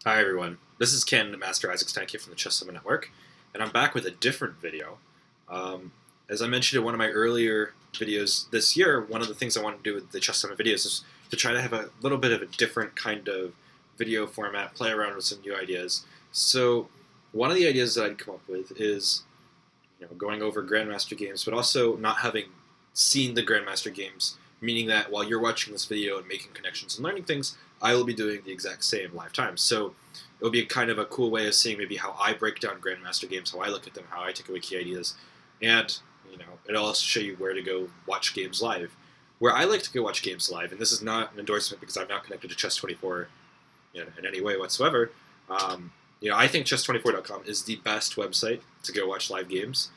Hi everyone, this is Grandmaster Isaac Steincamp from the Chess Summit Network, and I'm back with a different video. Um, as I mentioned in one of my earlier videos this year, one of the things I want to do with the Chess Summit videos is to try to have a little bit of a different kind of video format, play around with some new ideas. So one of the ideas that I'd come up with is going over Grandmaster games, but also not having seen the Grandmaster games, meaning that while you're watching this video and making connections and learning things, I will be doing the exact same live time. So it'll be kind of a cool way of seeing maybe how I break down Grandmaster games, how I look at them, how I take away key ideas, and it'll also show you where to go watch games live. Where I like to go watch games live, and this is not an endorsement because I'm not connected to Chess24 in any way whatsoever. I think chess24.com is the best website to go watch live games.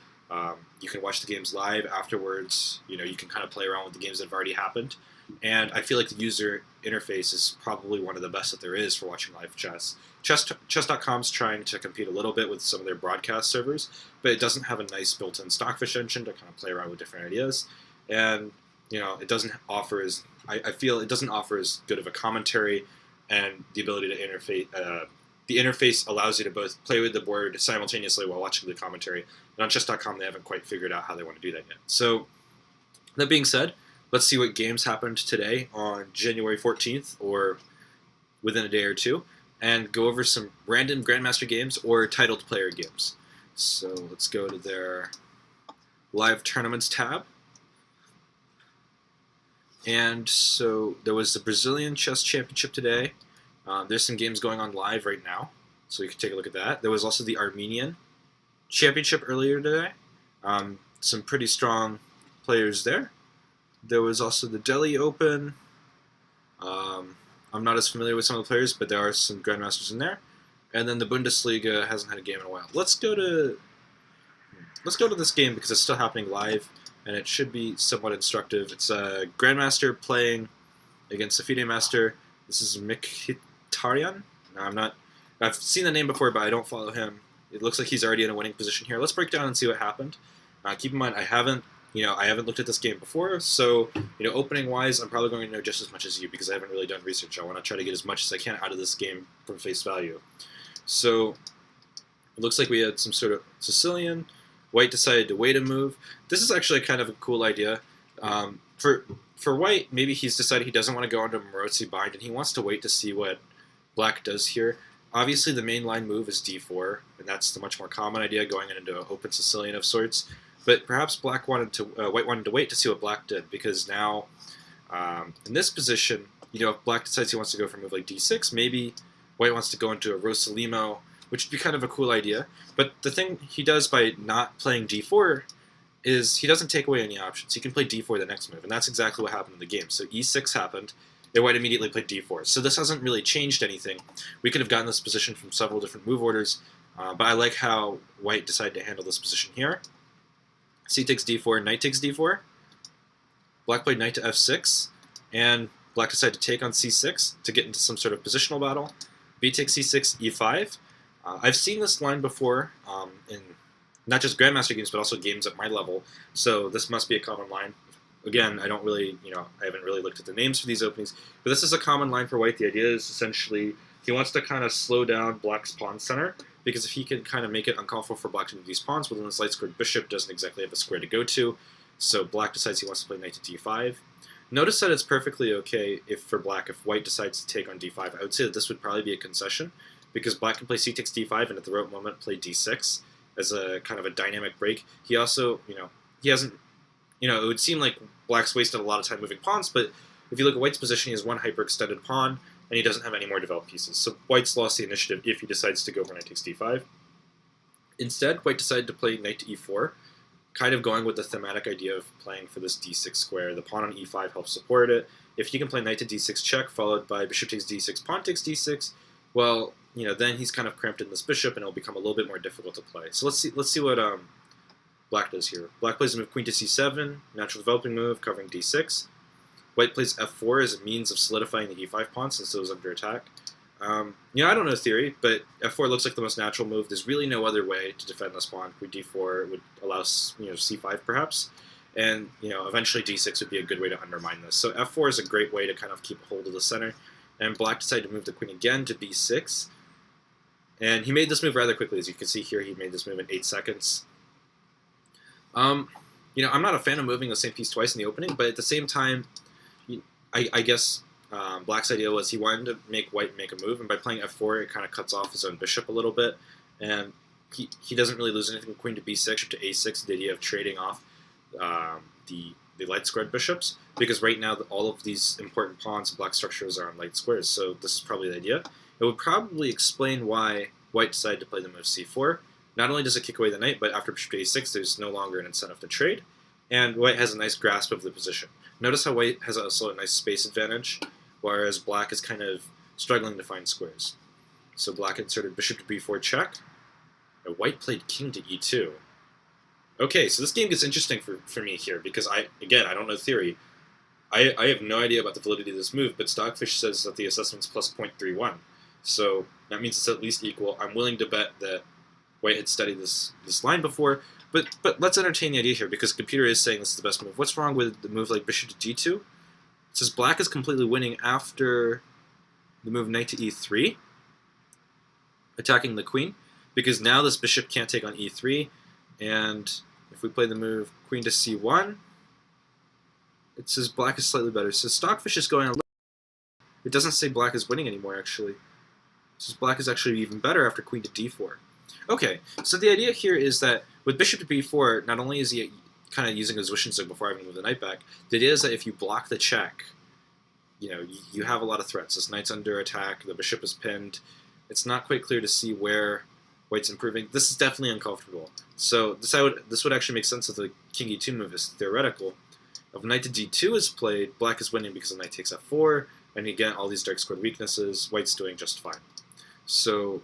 You can watch the games live afterwards. You can kind of play around with the games that have already happened. And I feel like the user interface is probably one of the best that there is for watching live chess. Chess.com's trying to compete a little bit with some of their broadcast servers, but it doesn't have a nice built-in Stockfish engine to kind of play around with different ideas. And it doesn't offer as I feel it doesn't offer as good of a commentary and the ability to interface. The interface allows you to both play with the board simultaneously while watching the commentary. And on chess.com, they haven't quite figured out how they want to do that yet. So, that being said, let's see what games happened today on January 14th or within a day or two, and go over some random Grandmaster games or titled player games. So, let's go to their live tournaments tab. And so, there was the Brazilian Chess Championship today. There's some games going on live right now, so you can take a look at that. There was also the Armenian Championship earlier today. Some pretty strong players there. There was also the Delhi Open. I'm not as familiar with some of the players, but there are some Grandmasters in there. And then the Bundesliga hasn't had a game in a while. Let's go to this game because it's still happening live, and it should be somewhat instructive. It's a Grandmaster playing against a FIDE Master. This is Mkhitaryan. No, I've seen the name before, but I don't follow him. It looks like he's already in a winning position here. Let's break down and see what happened. Keep in mind, I haven't looked at this game before, so opening wise, I'm probably going to know just as much as you because I haven't really done research. I want to try to get as much as I can out of this game from face value. So it looks like we had some sort of Sicilian. White decided to wait a move. This is actually kind of a cool idea. For White, maybe he's decided he doesn't want to go into Maroczy bind, and he wants to wait to see what Black does here. Obviously, the main line move is d4, and that's the much more common idea, going into an open Sicilian of sorts. But perhaps White wanted to wait to see what Black did, because now, in this position, if Black decides he wants to go for a move like d6, maybe White wants to go into a Rossolimo, which would be kind of a cool idea. But the thing he does by not playing d4 is he doesn't take away any options. He can play d4 the next move, and that's exactly what happened in the game. So e6 happened, and White immediately played d4. So this hasn't really changed anything. We could have gotten this position from several different move orders, but I like how White decided to handle this position here. C takes d4, knight takes d4. Black played knight to f6, and Black decided to take on c6 to get into some sort of positional battle. B takes c6, e5. I've seen this line before in not just Grandmaster games, but also games at my level. So this must be a common line. Again, I haven't really looked at the names for these openings, but this is a common line for White. The idea is essentially he wants to kind of slow down Black's pawn center, because if he can kind of make it uncomfortable for Black to move these pawns, well, then this light-squared bishop doesn't exactly have a square to go to. So Black decides he wants to play knight to d5. Notice that it's perfectly okay if White decides to take on d5. I would say that this would probably be a concession, because Black can play c takes d5 and at the right moment play d6 as a kind of a dynamic break. He also, he hasn't, it would seem like Black's wasted a lot of time moving pawns, but if you look at White's position, he has one hyperextended pawn, and he doesn't have any more developed pieces. So White's lost the initiative if he decides to go for knight takes d5. Instead, White decided to play knight to e4, kind of going with the thematic idea of playing for this d6 square. The pawn on e5 helps support it. If he can play knight to d6 check, followed by bishop takes d6, pawn takes d6, well, then he's kind of cramped in this bishop, and it'll become a little bit more difficult to play. So let's see what Black does here. Black plays a move queen to c7, natural developing move, covering d6. White plays f4 as a means of solidifying the e5 pawn since it was under attack. I don't know theory, but f4 looks like the most natural move. There's really no other way to defend this pawn. Queen d4 would allow c5 perhaps, and eventually d6 would be a good way to undermine this. So f4 is a great way to kind of keep a hold of the center. And Black decided to move the queen again to b6. And he made this move rather quickly. As you can see here, he made this move in 8 seconds. I'm not a fan of moving the same piece twice in the opening, but at the same time, I guess Black's idea was he wanted to make White make a move, and by playing f4, it kind of cuts off his own bishop a little bit, and he doesn't really lose anything. Queen to b6 to a6, the idea of trading off the light squared bishops, because right now all of these important pawns and black structures are on light squares, so this is probably the idea. It would probably explain why White decided to play the move c4. Not only does it kick away the knight, but after bishop to a6, there's no longer an incentive to trade, and White has a nice grasp of the position. Notice how White has also a nice space advantage, whereas Black is kind of struggling to find squares. So Black inserted bishop to b4 check, and White played king to e2. Okay, so this game gets interesting for me here, because I don't know theory. I have no idea about the validity of this move, but Stockfish says that the assessment's plus 0.31. So that means it's at least equal. I'm willing to bet that White had studied this line before, but let's entertain the idea here, because the computer is saying this is the best move. What's wrong with the move like bishop to g2? It says Black is completely winning after the move knight to e3, attacking the queen, because now this bishop can't take on e3, and if we play the move queen to c1, it says Black is slightly better. So Stockfish is going a little... It doesn't say Black is winning anymore, actually. It says Black is actually even better after queen to d4. Okay, so the idea here is that with bishop to b4, not only is he kind of using his Zwischenstück before having to move the knight back, the idea is that if you block the check, you have a lot of threats. This knight's under attack, the bishop is pinned. It's not quite clear to see where White's improving. This is definitely uncomfortable. So this would actually make sense if the king e2 move is theoretical. If knight to d2 is played, Black is winning because the knight takes f4, and again, all these dark squared weaknesses, White's doing just fine. So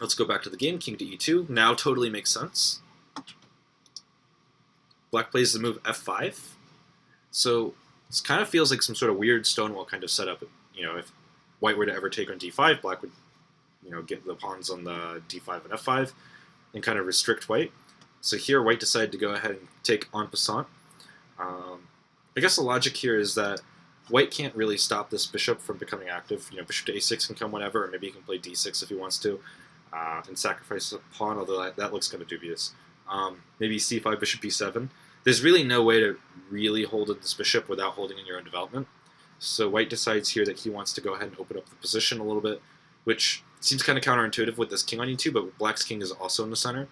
let's go back to the game. King to e2 now totally makes sense. Black plays the move f5. So this kind of feels like some sort of weird Stonewall kind of setup. If White were to ever take on d5, Black would get the pawns on the d5 and f5 and kind of restrict White. So here White decided to go ahead and take en passant. I guess the logic here is that White can't really stop this bishop from becoming active. Bishop to a6 can come whenever, or maybe he can play d6 if he wants to, and sacrifice a pawn, although that looks kind of dubious. Maybe c5, bishop b7. There's really no way to really hold in this bishop without holding in your own development. So White decides here that he wants to go ahead and open up the position a little bit, which seems kind of counterintuitive with this king on e2, but Black's king is also in the center.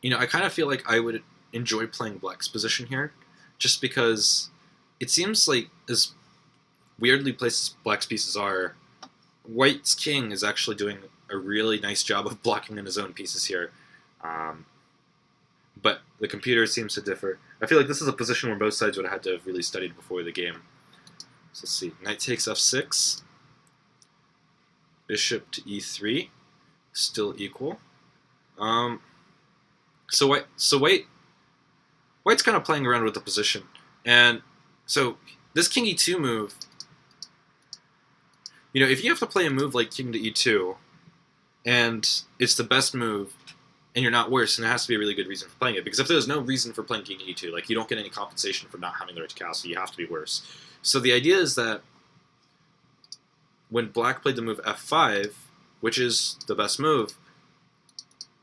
I kind of feel like I would enjoy playing Black's position here, just because it seems like, as weirdly placed as Black's pieces are, White's king is actually doing a really nice job of blocking in his own pieces here. But the computer seems to differ. I feel like this is a position where both sides would have had to have really studied before the game. So let's see. Knight takes f6. Bishop to e3. Still equal. So White's kind of playing around with the position. And so this king e2 move, if you have to play a move like king to e2, and it's the best move, and you're not worse, and there has to be a really good reason for playing it. Because if there's no reason for playing king to e2, like you don't get any compensation for not having the right to castle, you have to be worse. So the idea is that when Black played the move f5, which is the best move,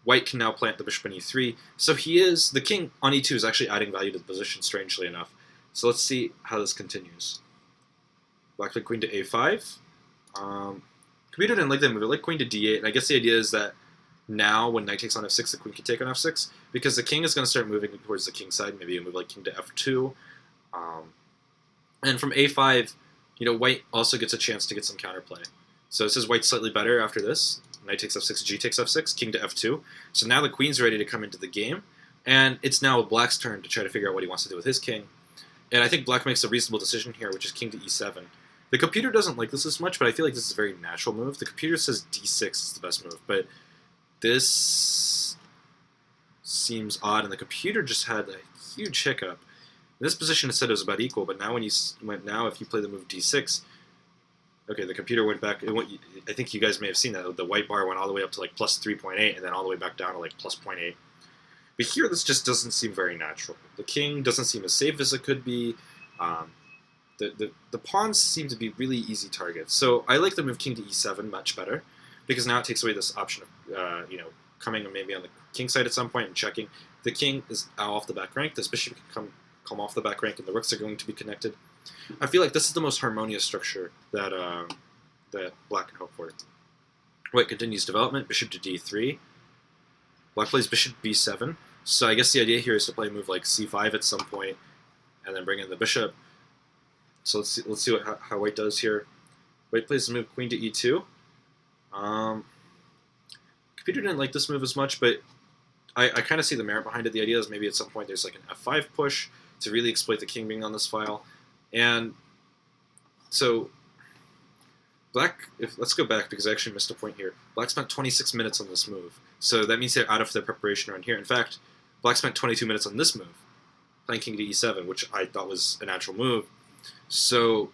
White can now plant the bishop on e3. So the king on e2 is actually adding value to the position, strangely enough. So let's see how this continues. Black played queen to a5. Computer didn't like that move. It liked queen to d8, and I guess the idea is that now when knight takes on f6, the queen can take on f6, because the king is going to start moving towards the king side, maybe a move like king to f2. And from a5, White also gets a chance to get some counterplay. So it says White's slightly better after this. Knight takes f6, g takes f6, king to f2. So now the queen's ready to come into the game, and it's now Black's turn to try to figure out what he wants to do with his king. And I think Black makes a reasonable decision here, which is king to e7. The computer doesn't like this as much, but I feel like this is a very natural move. The computer says d6 is the best move, but this seems odd, and the computer just had a huge hiccup. In this position, it said it was about equal, but now if you play the move d6, okay, the computer went back. I think you guys may have seen that the white bar went all the way up to like plus 3.8, and then all the way back down to like plus 0.8. But here, this just doesn't seem very natural. The king doesn't seem as safe as it could be. the pawns seem to be really easy targets. So I like the move king to e7 much better, because now it takes away this option of coming maybe on the king side at some point and checking. The king is off the back rank. This bishop can come off the back rank, and the rooks are going to be connected. I feel like this is the most harmonious structure that that black can hope for. White continues development, bishop to d3. Black plays bishop b7. So I guess the idea here is to play a move like c5 at some point, and then bring in the bishop. So let's see how white does here. White plays the move queen to e2. Computer didn't like this move as much, but I kind of see the merit behind it. The idea is maybe at some point there's like an f5 push to really exploit the king being on this file. And so black, let's go back because I actually missed a point here. Black spent 26 minutes on this move. So that means they're out of their preparation around here. In fact, black spent 22 minutes on this move, playing king to e7, which I thought was a natural move. So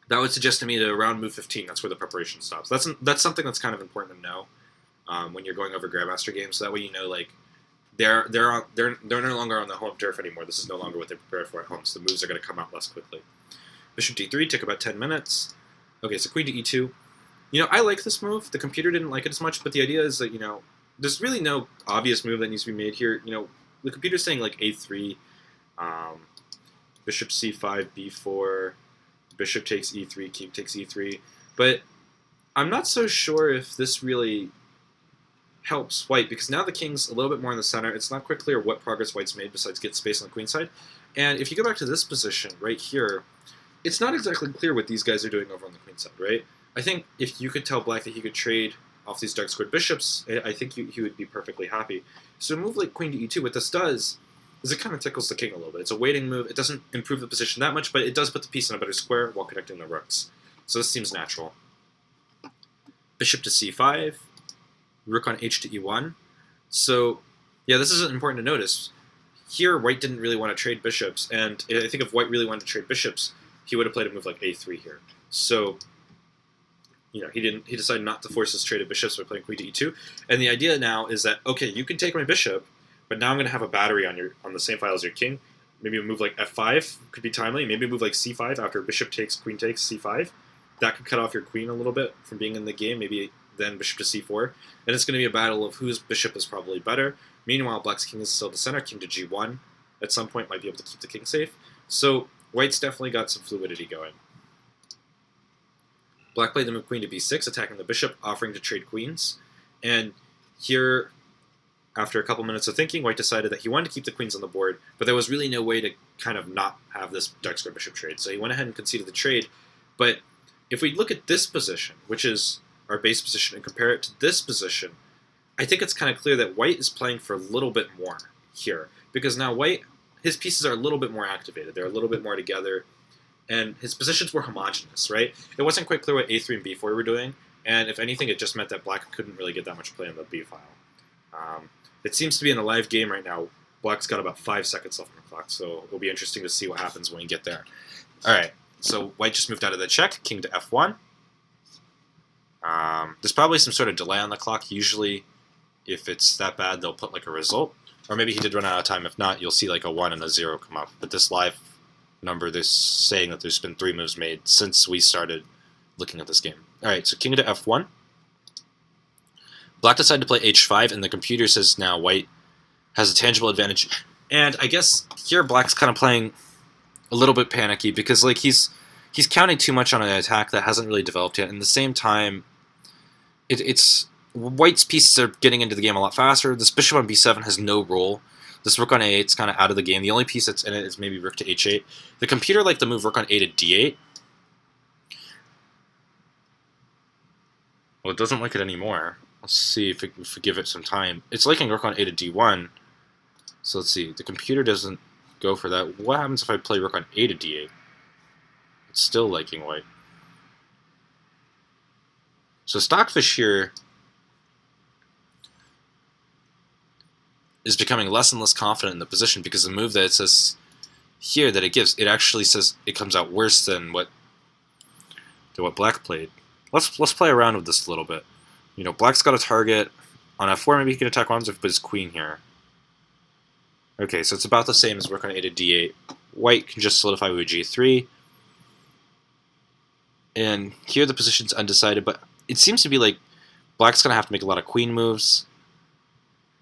that would suggest to me that around move 15, that's where the preparation stops. That's something that's kind of important to know when you're going over Grandmaster games. So that way you know, like, they're no longer on the home turf anymore. This is no longer what they prepared for at home, so the moves are going to come out less quickly. Bishop d3 took about 10 minutes. Okay, so queen to e2. I like this move. The computer didn't like it as much, but the idea is that, there's really no obvious move that needs to be made here. The computer's saying, like, a3, bishop c5, b4, bishop takes e3, king takes e3. But I'm not so sure if this really helps white, because now the king's a little bit more in the center. It's not quite clear what progress white's made besides get space on the queen side. And if you go back to this position right here, it's not exactly clear what these guys are doing over on the queen side, right? I think if you could tell black that he could trade off these dark squared bishops, I think he would be perfectly happy. So a move like queen to e2, what this does is it kind of tickles the king a little bit. It's a waiting move. It doesn't improve the position that much, but it does put the piece in a better square while connecting the rooks. So this seems natural. Bishop to c5, rook on h to e1. So yeah, this is important to notice. Here, white didn't really want to trade bishops, and I think if white really wanted to trade bishops, he would have played a move like a3 here. So he decided not to force his trade of bishops by playing queen to e2. And the idea now is that, okay, you can take my bishop, but now I'm going to have a battery on the same file as your king. Maybe a move like f5 could be timely. Maybe a move like c5 after bishop takes, queen takes, c5. That could cut off your queen a little bit from being in the game. Maybe then bishop to c4. And it's going to be a battle of whose bishop is probably better. Meanwhile, black's king is still the center. King to g1 at some point might be able to keep the king safe. So white's definitely got some fluidity going. Black played the move queen to b6, attacking the bishop, offering to trade queens. And here, after a couple minutes of thinking, white decided that he wanted to keep the queens on the board, but there was really no way to kind of not have this dark square bishop trade. So he went ahead and conceded the trade. But if we look at this position, which is our base position, and compare it to this position, I think it's kind of clear that white is playing for a little bit more here. Because now white, his pieces are a little bit more activated. They're a little bit more together. And his positions were homogeneous, right? It wasn't quite clear what a3 and b4 were doing, and if anything, it just meant that black couldn't really get that much play on the b file. It seems to be in a live game right now. Black's got about 5 seconds left on the clock, so it'll be interesting to see what happens when we get there. All right, so white just moved out of the check, king to f1. There's probably some sort of delay on the clock. Usually, if it's that bad, they'll put like a result. Or maybe he did run out of time. If not, you'll see like a 1 and a 0 come up. But this live number, they're saying that there's been 3 moves made since we started looking at this game. Alright, so king to f1. Black decided to play h5, and the computer says now white has a tangible advantage. And I guess here black's kind of playing a little bit panicky, because like he's counting too much on an attack that hasn't really developed yet. And at the same time, it's white's pieces are getting into the game a lot faster. This bishop on b7 has no role. This rook on a8 is kind of out of the game. The only piece that's in it is maybe rook to h8. The computer liked the move rook on a to d8. Well, it doesn't like it anymore. Let's see if we give it some time. It's liking rook on a to d1. So let's see. The computer doesn't go for that. What happens if I play rook on a to d8? It's still liking white. So Stockfish here is becoming less and less confident in the position, because the move that it says here that it gives, it actually says it comes out worse than what black played. Let's play around with this a little bit. Black's got a target on f4. Maybe he can attack arms if he put his queen here. Okay, so it's about the same as rook on a to d8. White can just solidify with g3. And here the position's undecided, but it seems to be like black's going to have to make a lot of queen moves,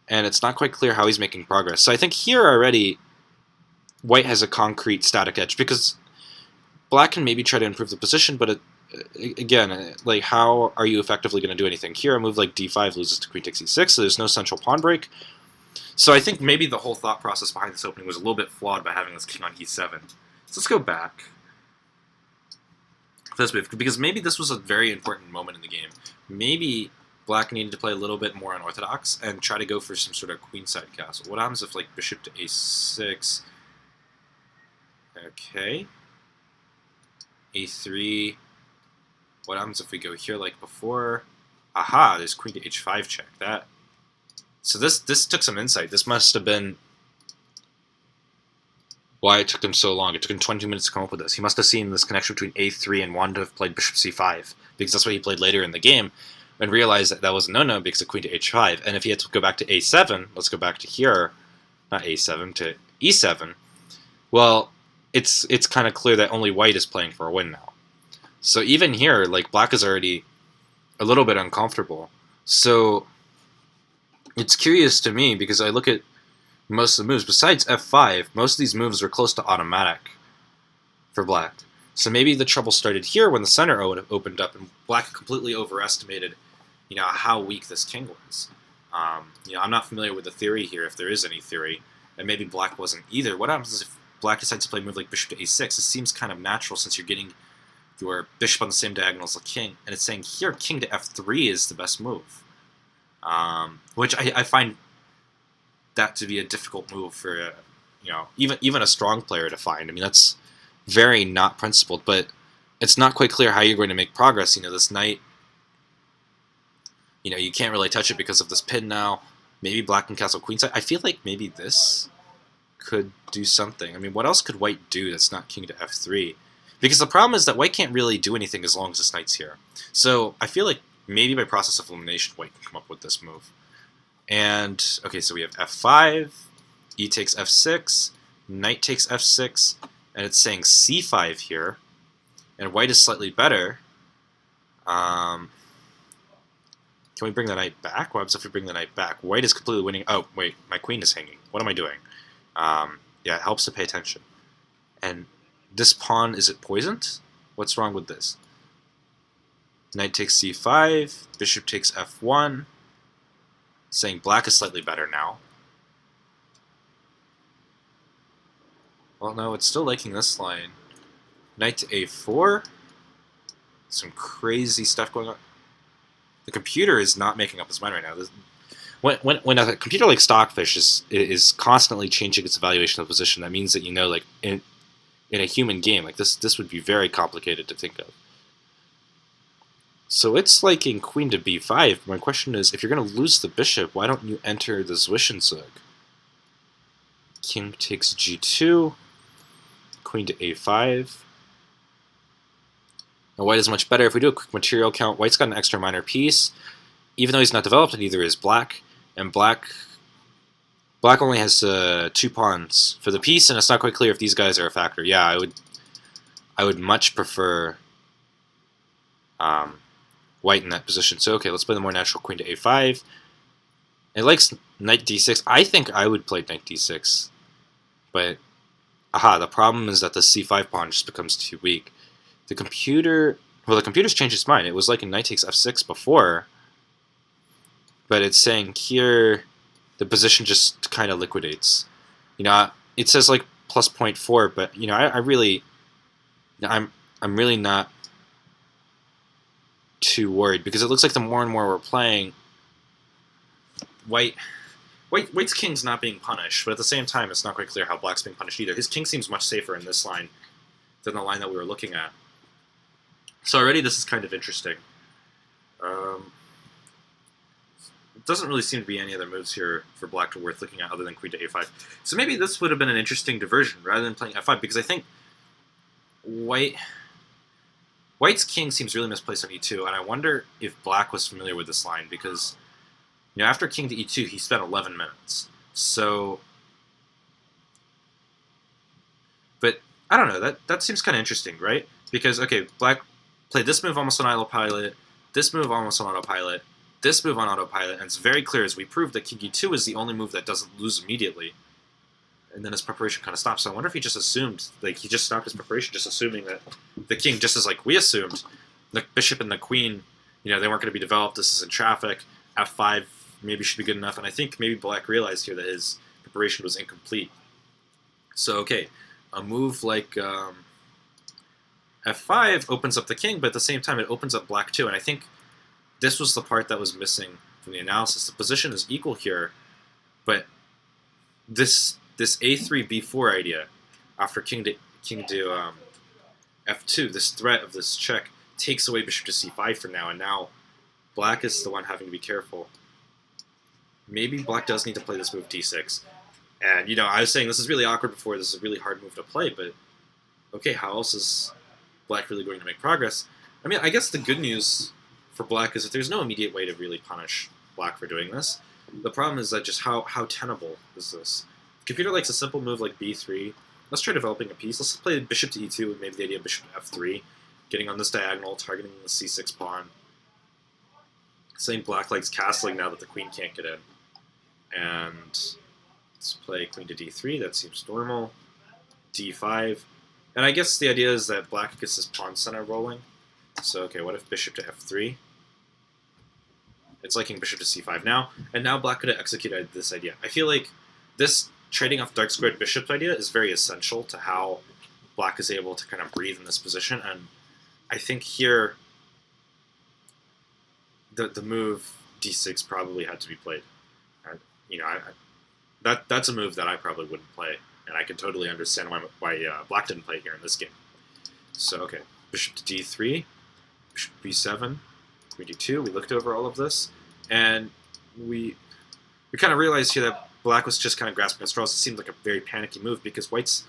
and it's not quite clear how he's making progress. So I think here already white has a concrete static edge, because black can maybe try to improve the position, but again, like, how are you effectively going to do anything? Here a move like d5 loses to queen takes e6, so there's no central pawn break. So I think maybe the whole thought process behind this opening was a little bit flawed by having this king on e7. So let's go back for this move, because maybe this was a very important moment in the game. Maybe black needed to play a little bit more unorthodox and try to go for some sort of queenside castle. What happens if, like, bishop to a6? Okay. a3. What happens if we go here like before? Aha, there's queen to h5 check. So this took some insight. This must have been why it took him so long. It took him 22 minutes to come up with this. He must have seen this connection between a3 and wanted to have played bishop c5, because that's what he played later in the game, and realized that that was a no-no because of queen to h5. And if he had to go back to a7, let's go back to here, not a7, to e7, well, it's kind of clear that only white is playing for a win now. So even here, like, black is already a little bit uncomfortable. So it's curious to me, because I look at most of the moves. Besides f5, most of these moves were close to automatic for black. So maybe the trouble started here when the center opened up, and black completely overestimated, how weak this king was. I'm not familiar with the theory here, if there is any theory, and maybe black wasn't either. What happens if black decides to play a move like bishop to a6? It seems kind of natural, since you're getting your bishop on the same diagonal as the king, and it's saying here king to f3 is the best move, which I find that to be a difficult move for even a strong player to find. I mean, that's very not principled, but it's not quite clear how you're going to make progress. This knight, you can't really touch it because of this pin now. Maybe black can castle queenside. I feel like maybe this could do something. I mean, what else could white do that's not king to f3? Because the problem is that white can't really do anything as long as this knight's here. So I feel like maybe by process of elimination, white can come up with this move. And, okay, so we have f5, e takes f6, knight takes f6, and it's saying c5 here. And white is slightly better. Can we bring the knight back? What happens if we bring the knight back? White is completely winning. Oh, wait, my queen is hanging. What am I doing? Yeah, it helps to pay attention. And this pawn, is it poisoned? What's wrong with this? Knight takes c5, bishop takes f1, saying black is slightly better now. Well, no, it's still liking this line. Knight to a4. Some crazy stuff going on. The computer is not making up its mind right now. When a computer like Stockfish is constantly changing its evaluation of the position, that means that, like, in a human game, like this would be very complicated to think of. So it's liking queen to b5. My question is, if you're going to lose the bishop, why don't you enter the Zwischenzug? King takes g2, queen to a5. Now white is much better. If we do a quick material count, white's got an extra minor piece, even though he's not developed, and neither is black. And black only has 2 pawns for the piece, and it's not quite clear if these guys are a factor. Yeah, I would much prefer white in that position. So okay, let's play the more natural queen to a5. It likes knight d6. I think I would play knight d6, but the problem is that the c5 pawn just becomes too weak. The computer's changed its mind. It was like a knight takes f6 before, but it's saying here the position just kind of liquidates. It says like plus 0.4, but I'm really not too worried, because it looks like the more and more we're playing, white's king's not being punished, but at the same time it's not quite clear how black's being punished either. His king seems much safer in this line than the line that we were looking at. So already this is kind of interesting. It doesn't really seem to be any other moves here for black to worth looking at other than queen to a5. So maybe this would have been an interesting diversion rather than playing f5, because I think white's king seems really misplaced on e2, and I wonder if black was familiar with this line, because after king to e2 he spent 11 minutes. So, but I don't know, that seems kind of interesting, right? Because okay, black play this move almost on autopilot, this move almost on autopilot, this move on autopilot, and it's very clear as we proved that king e2 is the only move that doesn't lose immediately. And then his preparation kind of stops. So I wonder if he just assumed, like, he just stopped his preparation just assuming that the king, just as, like, we assumed, the bishop and the queen, they weren't going to be developed, this is in traffic, f5 maybe should be good enough, and I think maybe black realized here that his preparation was incomplete. So, okay, a move like f5 opens up the king, but at the same time it opens up black too, and I think this was the part that was missing from the analysis. The position is equal here, but this a3 b4 idea after king to f2, this threat of this check takes away bishop to c5 for now, and now black is the one having to be careful. Maybe black does need to play this move d6. And, I was saying this is really awkward before, this is a really hard move to play, but okay, how else is black really going to make progress? I mean, I guess the good news for black is that there's no immediate way to really punish black for doing this. The problem is that just how tenable is this? The computer likes a simple move like b3. Let's try developing a piece. Let's play bishop to e2 with maybe the idea of bishop to f3, getting on this diagonal, targeting the c6 pawn. Saying black likes castling now that the queen can't get in. And let's play queen to d3, that seems normal. d5. And I guess the idea is that black gets this pawn center rolling. So, okay, what if bishop to f3? It's liking bishop to c5 now, and now black could have executed this idea. I feel like this trading off dark squared bishop idea is very essential to how black is able to kind of breathe in this position, and I think here the move d6 probably had to be played. And, that's a move that I probably wouldn't play, and I can totally understand why black didn't play here in this game. So, okay, bishop to d3, bishop b7, queen d2. We looked over all of this, and we kind of realized here that black was just kind of grasping at straws. It seemed like a very panicky move because white's,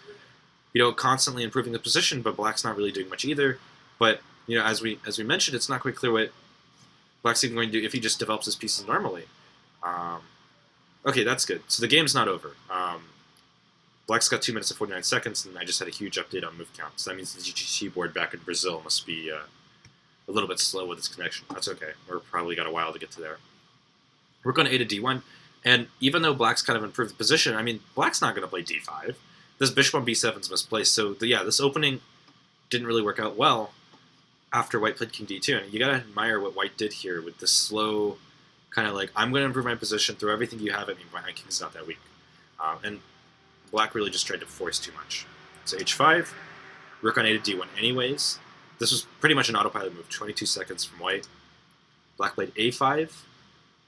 constantly improving the position, but black's not really doing much either. But as we mentioned, it's not quite clear what black's even going to do if he just develops his pieces normally. Okay, that's good. So the game's not over. Black's got 2 minutes and 49 seconds, and I just had a huge update on move count. So that means the GGT board back in Brazil must be a little bit slow with its connection. That's okay. We're probably got a while to get to there. We're going to a to d1, and even though black's kind of improved the position, I mean, black's not going to play d5. This bishop on b7 is misplaced, so this opening didn't really work out well after white played king d2, and you got to admire what white did here with this slow kind of like, I'm going to improve my position, throw everything you have at me, my king's not that weak. And black really just tried to force too much. So h5, rook on a to d1 anyways. This was pretty much an autopilot move, 22 seconds from white. Black played a5.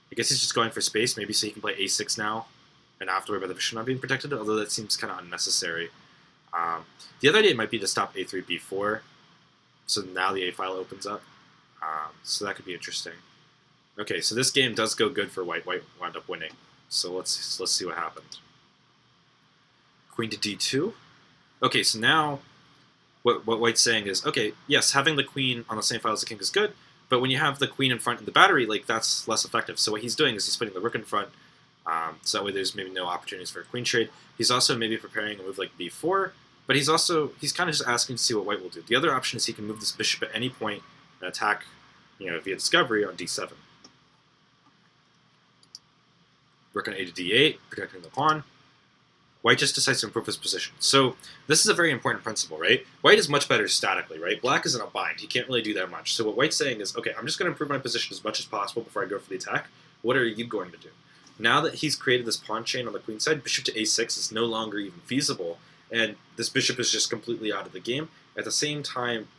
I guess he's just going for space, maybe so he can play a6 now, and not have to worry about the bishop not being protected, although that seems kind of unnecessary. The other idea might be to stop a3, b4, so now the a file opens up. So that could be interesting. Okay, so this game does go good for white. White wound up winning. So let's see what happened. Queen to d2. Okay, so now what white's saying is, okay, yes, having the queen on the same file as the king is good, but when you have the queen in front of the battery, like, that's less effective. So what he's doing is he's putting the rook in front, so that way there's maybe no opportunities for a queen trade. He's also maybe preparing a move like b4, but he's kind of just asking to see what white will do. The other option is he can move this bishop at any point and attack, via discovery on d7. Rook on a to d8, protecting the pawn. White just decides to improve his position. So this is a very important principle, right? White is much better statically, right? Black is in a bind. He can't really do that much. So what white's saying is, okay, I'm just going to improve my position as much as possible before I go for the attack. What are you going to do? Now that he's created this pawn chain on the queen side, bishop to a6 is no longer even feasible, and this bishop is just completely out of the game. At the same time,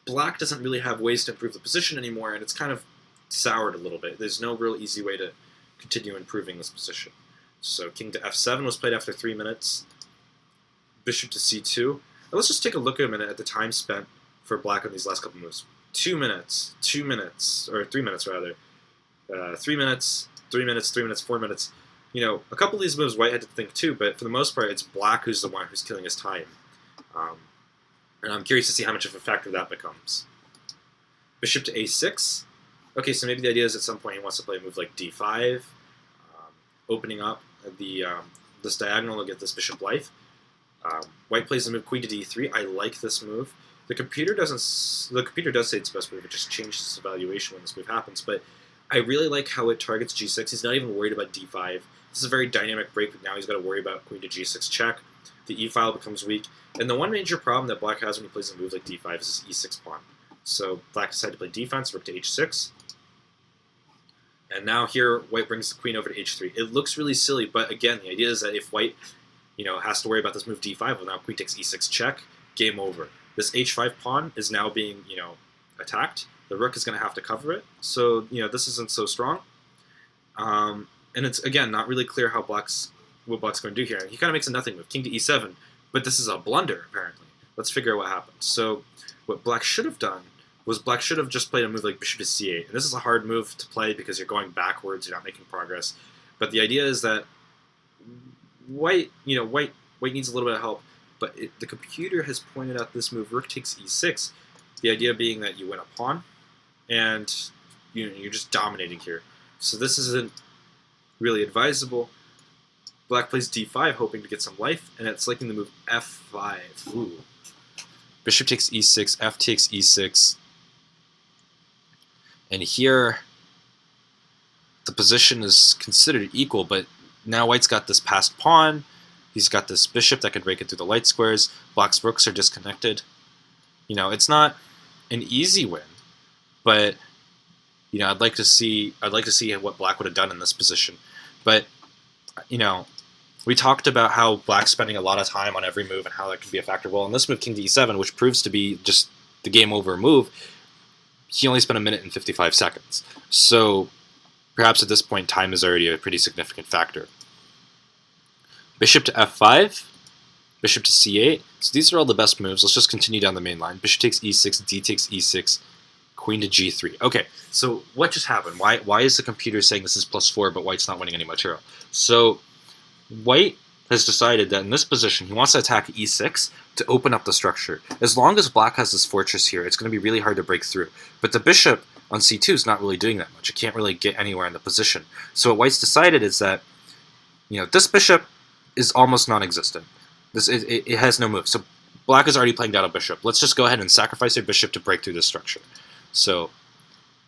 black doesn't really have ways to improve the position anymore, and it's kind of soured a little bit. There's no real easy way to continue improving this position. So king to f7 was played after 3 minutes. Bishop to c2. And let's just take a look at a minute at the time spent for black on these last couple moves. 2 minutes, 2 minutes, or 3 minutes rather. 3 minutes, 3 minutes, 3 minutes, 4 minutes. A couple of these moves white had to think too, but for the most part, it's black who's the one who's killing his time. And I'm curious to see how much of a factor that becomes. Bishop to a6. Okay, so maybe the idea is at some point he wants to play a move like d5, opening up this diagonal to get this bishop life. White plays the move queen to d3. I like this move. The computer doesn't. The computer does say it's the best move. It just changes its evaluation when this move happens. But I really like how it targets g6. He's not even worried about d5. This is a very dynamic break, but now he's got to worry about queen to g6 check. The e file becomes weak. And the one major problem that black has when he plays a move like d5 is his e6 pawn. So black decided to play defense, rook to h6. And now here, white brings the queen over to h3. It looks really silly, but again, the idea is that if white, has to worry about this move d5, well, now queen takes e6 check, game over. This h5 pawn is now being, attacked. The rook is going to have to cover it. So, this isn't so strong. And it's, again, not really clear what black's going to do here. He kind of makes a nothing move, king to e7, but this is a blunder, apparently. Let's figure out what happens. So what black should have done was black should have just played a move like bishop to c8. And this is a hard move to play because you're going backwards, you're not making progress. But the idea is that white needs a little bit of help, but the computer has pointed out this move, rook takes e6. The idea being that you win a pawn, and you're just dominating here. So this isn't really advisable. Black plays d5, hoping to get some life, and it's liking the move f5. Ooh. Bishop takes e6, f takes e6. And here, the position is considered equal, but now white's got this passed pawn. He's got this bishop that can break it through the light squares. Black's rooks are disconnected. It's not an easy win, but I'd like to see what black would have done in this position. But we talked about how black's spending a lot of time on every move and how that can be a factor. Well, in this move, king to e7, which proves to be just the game over move, he only spent 1 minute and 55 seconds. So perhaps at this point, time is already a pretty significant factor. Bishop to f5, bishop to c8. So these are all the best moves. Let's just continue down the main line. Bishop takes e6, d takes e6, queen to g3. Okay, so what just happened? Why is the computer saying this is +4, but white's not winning any material? So white has decided that in this position, he wants to attack e6 to open up the structure. As long as black has this fortress here, it's going to be really hard to break through. But the bishop on c2 is not really doing that much. It can't really get anywhere in the position. So what white's decided is that, this bishop is almost non-existent. It has no move. So black is already playing down a bishop. Let's just go ahead and sacrifice our bishop to break through this structure. So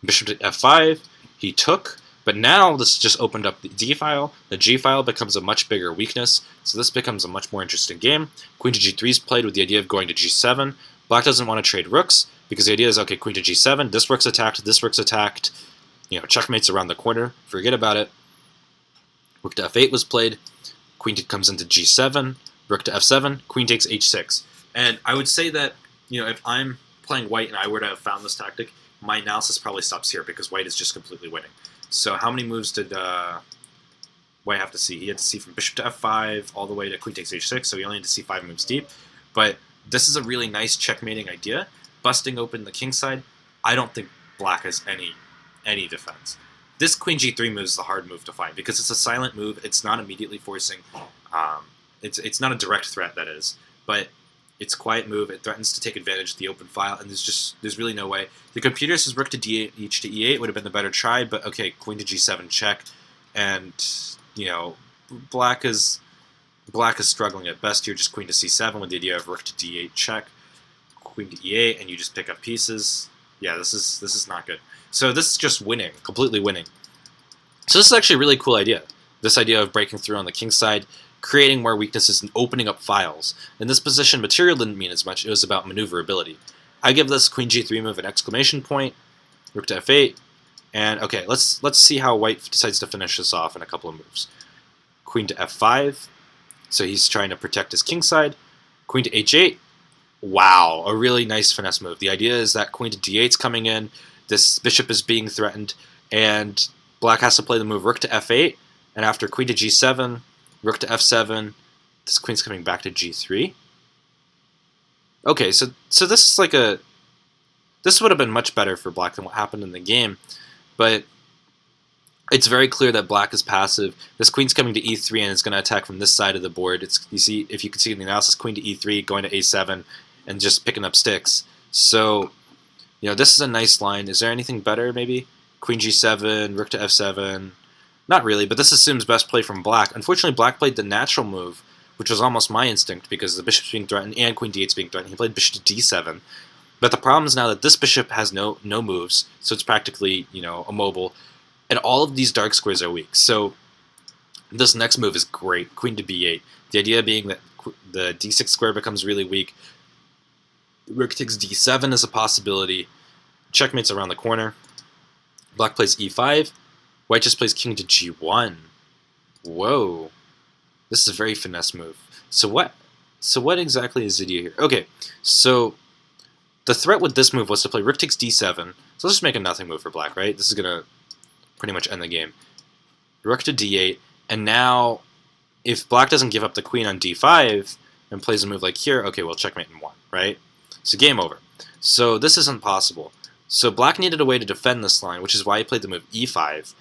bishop to f5, he took, but now this just opened up the d file. The g file becomes a much bigger weakness, so this becomes a much more interesting game. Queen to g3 is played with the idea of going to g7. Black doesn't want to trade rooks, because the idea is, okay, queen to g7, this rook's attacked, checkmate's around the corner, forget about it. Rook to f8 was played, queen comes into g7, rook to f7, queen takes h6. And I would say that, if I'm playing white and I were to have found this tactic, my analysis probably stops here because white is just completely winning. So how many moves did white have to see? He had to see from bishop to f5 all the way to queen takes h6, so he only had to see 5 moves deep. But this is a really nice checkmating idea. Busting open the king side, I don't think black has any defense. This queen g3 move is the hard move to find because it's a silent move. It's not immediately forcing. It's not a direct threat, that is, but it's a quiet move. It threatens to take advantage of the open file, and there's really no way. The computer says rook to d8, h to e8 would have been the better try, but okay, queen to g7 check, and black is struggling at best here. Just queen to c7 with the idea of rook to d8 check, queen to e8, and you just pick up pieces. Yeah, this is not good. So this is just winning, completely winning. So this is actually a really cool idea. This idea of breaking through on the king side, creating more weaknesses and opening up files. In this position, material didn't mean as much. It was about maneuverability. I give this queen g3 move an exclamation point, rook to f8, and okay, let's see how white decides to finish this off in a couple of moves. Queen to f5, so he's trying to protect his king side. Queen to h8, wow, a really nice finesse move. The idea is that queen to d8 is coming in, this bishop is being threatened, and black has to play the move rook to f8, and after queen to g7, rook to f7, this queen's coming back to g3. Okay, so this is like this would have been much better for black than what happened in the game, but it's very clear that black is passive. This queen's coming to e3 and it's going to attack from this side of the board. If you can see in the analysis, queen to e3, going to a7, and just picking up sticks. So, this is a nice line. Is there anything better, maybe? Queen g7, rook to f7. Not really, but this assumes best play from black. Unfortunately, black played the natural move, which was almost my instinct because the bishop's being threatened and queen d8's being threatened. He played bishop to d7, But the problem is now that this bishop has no moves, so it's practically, immobile, and all of these dark squares are weak. So this next move is great, queen to b8. The idea being that the d6 square becomes really weak. Rook takes d7 is a possibility. Checkmate's around the corner. Black plays e5. White just plays king to g1. Whoa. This is a very finesse move. So what exactly is the idea here? Okay, so the threat with this move was to play rook takes d7. So let's just make a nothing move for black, right? This is going to pretty much end the game. Rook to d8, and now if black doesn't give up the queen on d5 and plays a move like here, okay, we'll checkmate in 1, right? So game over. So this isn't possible. So black needed a way to defend this line, which is why he played the move e5.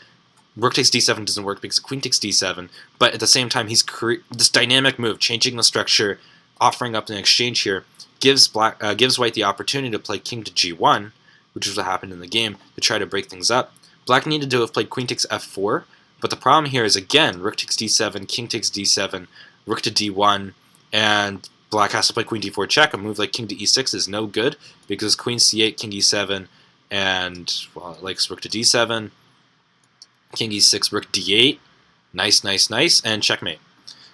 Rook takes d7 doesn't work because queen takes d7, but at the same time, he's this dynamic move, changing the structure, offering up an exchange here, gives white the opportunity to play king to g1, which is what happened in the game, to try to break things up. Black needed to have played queen takes f4, but the problem here is, again, rook takes d7, king takes d7, rook to d1, and black has to play queen d4 check. A move like king to e6 is no good, because queen c8, king e7, and, well, it likes rook to d7, king e6, rook d8, nice, nice, nice, and checkmate.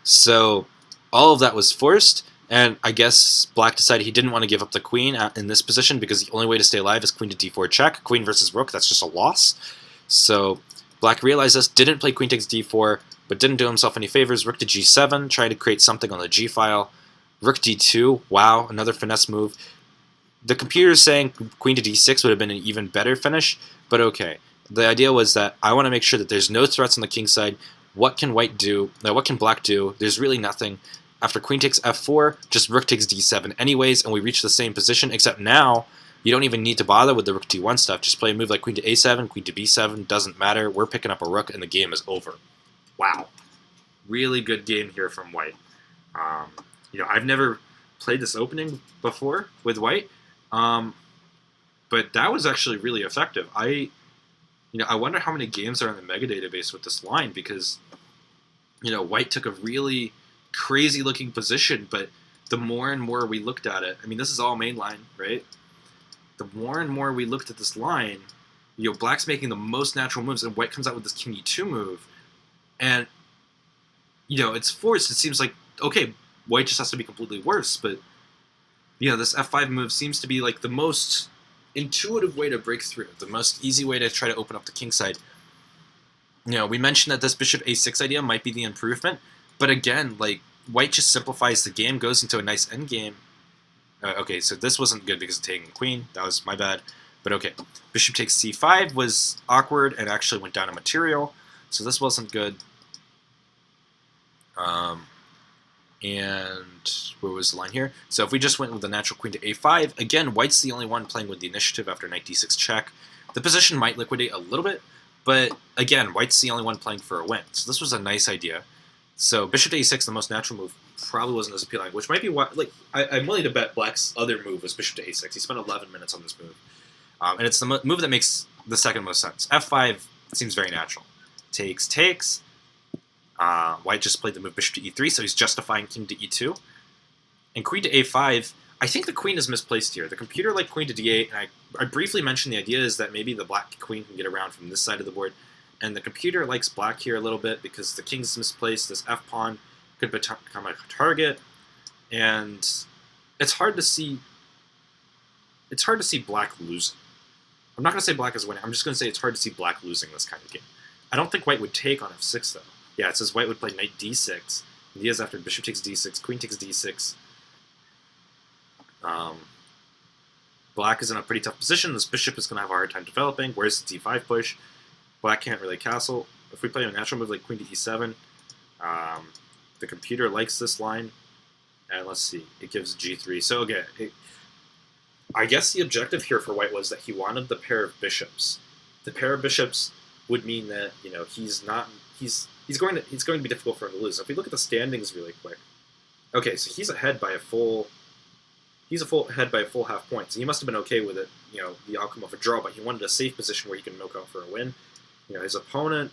So all of that was forced, and I guess black decided he didn't want to give up the queen in this position because the only way to stay alive is queen to d4 check. Queen versus rook, that's just a loss. So black realized this, didn't play queen takes d4, but didn't do himself any favors. Rook to g7, trying to create something on the g file. Rook d2, wow, another finesse move. The computer is saying queen to d6 would have been an even better finish, but okay. The idea was that I want to make sure that there's no threats on the king side. What can white do? What can black do? There's really nothing. After queen takes f4, just rook takes d7 anyways, and we reach the same position, except now you don't even need to bother with the rook d1 stuff. Just play a move like queen to a7, queen to b7, doesn't matter. We're picking up a rook, and the game is over. Wow. Really good game here from white. I've never played this opening before with white, but that was actually really effective. I wonder how many games are in the mega database with this line, because, white took a really crazy-looking position, but the more and more we looked at it, I mean, this is all main line, right? The more and more we looked at this line, black's making the most natural moves, and white comes out with this king e2 move, and, it's forced. It seems like, okay, white just has to be completely worse, but, this f5 move seems to be, like, the most intuitive way to break through, the most easy way to try to open up the king side. We mentioned that this bishop a6 idea might be the improvement, but again, like, white just simplifies the game, goes into a nice endgame. Okay, so this wasn't good because of taking queen. That was my bad. But okay, bishop takes c5 was awkward and actually went down a material, so this wasn't good. And where was the line here? So if we just went with the natural queen to a5, again, white's the only one playing with the initiative after knight d6 check. The position might liquidate a little bit, but again, white's the only one playing for a win. So this was a nice idea. So bishop to a6, the most natural move, probably wasn't as appealing, which might be why, like, I'm willing to bet black's other move was bishop to a6. He spent 11 minutes on this move. And it's the move that makes the second most sense. f5 seems very natural. Takes. White just played the move bishop to e3, so he's justifying king to e2. And queen to a5, I think the queen is misplaced here. The computer liked queen to d8, and I briefly mentioned the idea is that maybe the black queen can get around from this side of the board. And the computer likes black here a little bit because the king's misplaced. This f-pawn could become a target. And it's hard to see black losing. I'm not going to say black is winning. I'm just going to say it's hard to see black losing this kind of game. I don't think white would take on f6, though. Yeah, it says white would play knight d6. He is after bishop takes d6, queen takes d6. Black is in a pretty tough position. This bishop is going to have a hard time developing. Where's the d5 push? Black can't really castle. If we play a natural move like queen to e7, the computer likes this line. And let's see, it gives g3. So okay, I guess the objective here for white was that he wanted the pair of bishops. The pair of bishops would mean that he's going to be difficult for him to lose. If we look at the standings really quick, okay, so he's ahead by a full half point. So he must have been okay with it, the outcome of a draw. But he wanted a safe position where he can milk out for a win. His opponent's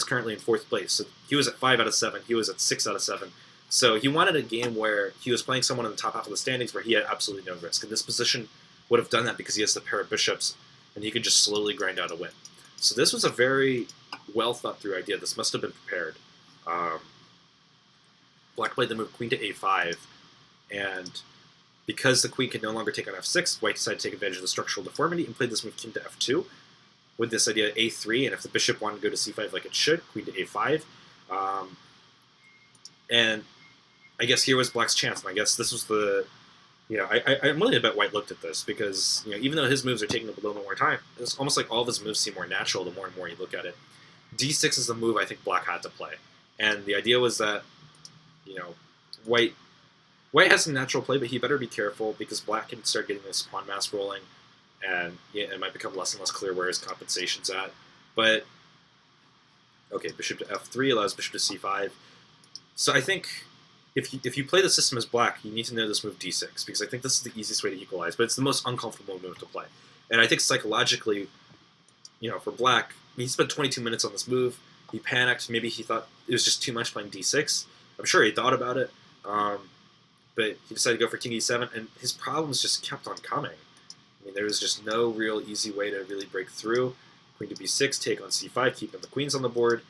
currently in 4th place. So he was at 5 out of 7. He was at 6 out of 7. So he wanted a game where he was playing someone in the top half of the standings where he had absolutely no risk. And this position would have done that because he has the pair of bishops, and he could just slowly grind out a win. So this was a very well thought through idea. This must have been prepared. Black played the move queen to a5, and because the queen could no longer take on f6, white decided to take advantage of the structural deformity and played this move king to f2 with this idea a3, and if the bishop wanted to go to c5 like it should, queen to a5. And I guess here was Black's chance, and I guess this was the, I'm willing to bet White looked at this because, even though his moves are taking a little bit more time, it's almost like all of his moves seem more natural the more and more you look at it. d6 is the move I think Black had to play, and the idea was that, White has some natural play, but he better be careful because Black can start getting this pawn mass rolling, and it might become less and less clear where his compensation's at. But, okay, bishop to f3 allows bishop to c5. So I think if you play the system as Black, you need to know this move d6, because I think this is the easiest way to equalize, but it's the most uncomfortable move to play. And I think psychologically, for Black, he spent 22 minutes on this move. He panicked. Maybe he thought it was just too much playing d6. I'm sure he thought about it, but he decided to go for king e7, and his problems just kept on coming. I mean, there was just no real easy way to really break through. Queen to b6, take on c5, keeping the queens on the board,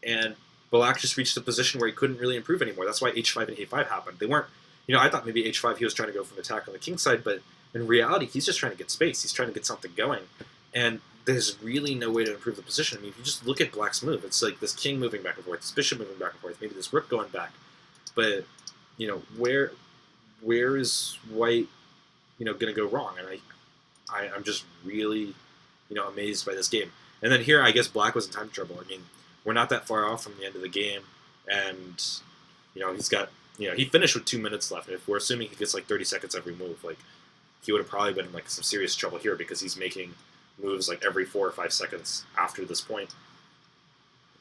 and Black just reached a position where he couldn't really improve anymore. That's why h5 and a5 happened. They weren't, I thought maybe h5 he was trying to go for an attack on the king side, but in reality, he's just trying to get space. He's trying to get something going, and there's really no way to improve the position. I mean, if you just look at Black's move, it's like this king moving back and forth, this bishop moving back and forth, maybe this rook going back, but, where is White, going to go wrong? And I'm just really, amazed by this game. And then here, I guess Black was in time trouble. I mean, we're not that far off from the end of the game, and he's got he finished with 2 minutes left. And if we're assuming he gets like 30 seconds every move, like he would have probably been in like some serious trouble here because he's making moves like every 4 or 5 seconds after this point.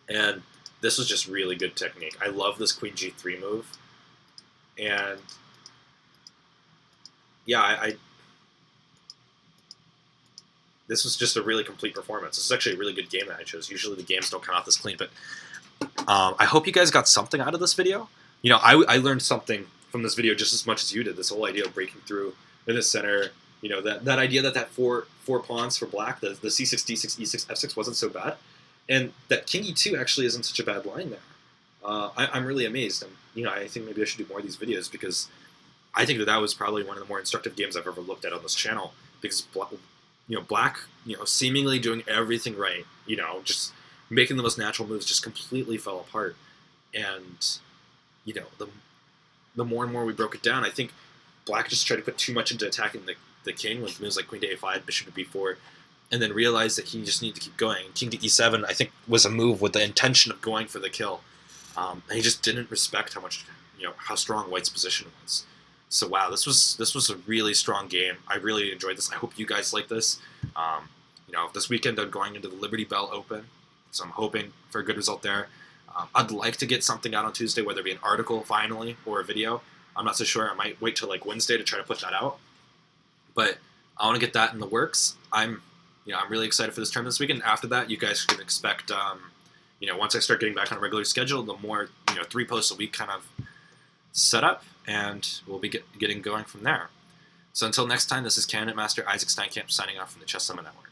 And this was just really good technique. I love this queen g3 move, and yeah, this was just a really complete performance. This is actually a really good game that I chose. Usually the games don't come out this clean, but I hope you guys got something out of this video. I learned something from this video just as much as you did. This whole idea of breaking through in the center. That idea that four pawns for Black, the c6, d6, e6, f6 wasn't so bad, and that king e2 actually isn't such a bad line there. I'm really amazed, and I think maybe I should do more of these videos because I think that was probably one of the more instructive games I've ever looked at on this channel, because Black, seemingly doing everything right, just making the most natural moves, just completely fell apart. And, the more and more we broke it down, I think Black just tried to put too much into attacking the king with moves like queen to a5, bishop to b4, and then realized that he just needed to keep going. King to e7, I think, was a move with the intention of going for the kill. And he just didn't respect how strong White's position was. So wow, this was a really strong game. I really enjoyed this. I hope you guys like this. This weekend I'm going into the Liberty Bell Open, so I'm hoping for a good result there. I'd like to get something out on Tuesday, whether it be an article finally or a video. I'm not so sure. I might wait till like Wednesday to try to put that out. But I want to get that in the works. I'm really excited for this tournament this weekend. After that, you guys can expect, once I start getting back on a regular schedule, the more 3 posts a week kind of set up, and we'll be getting going from there. So until next time, this is Grandmaster Isaac Steincamp signing off from the Chess Summit Network.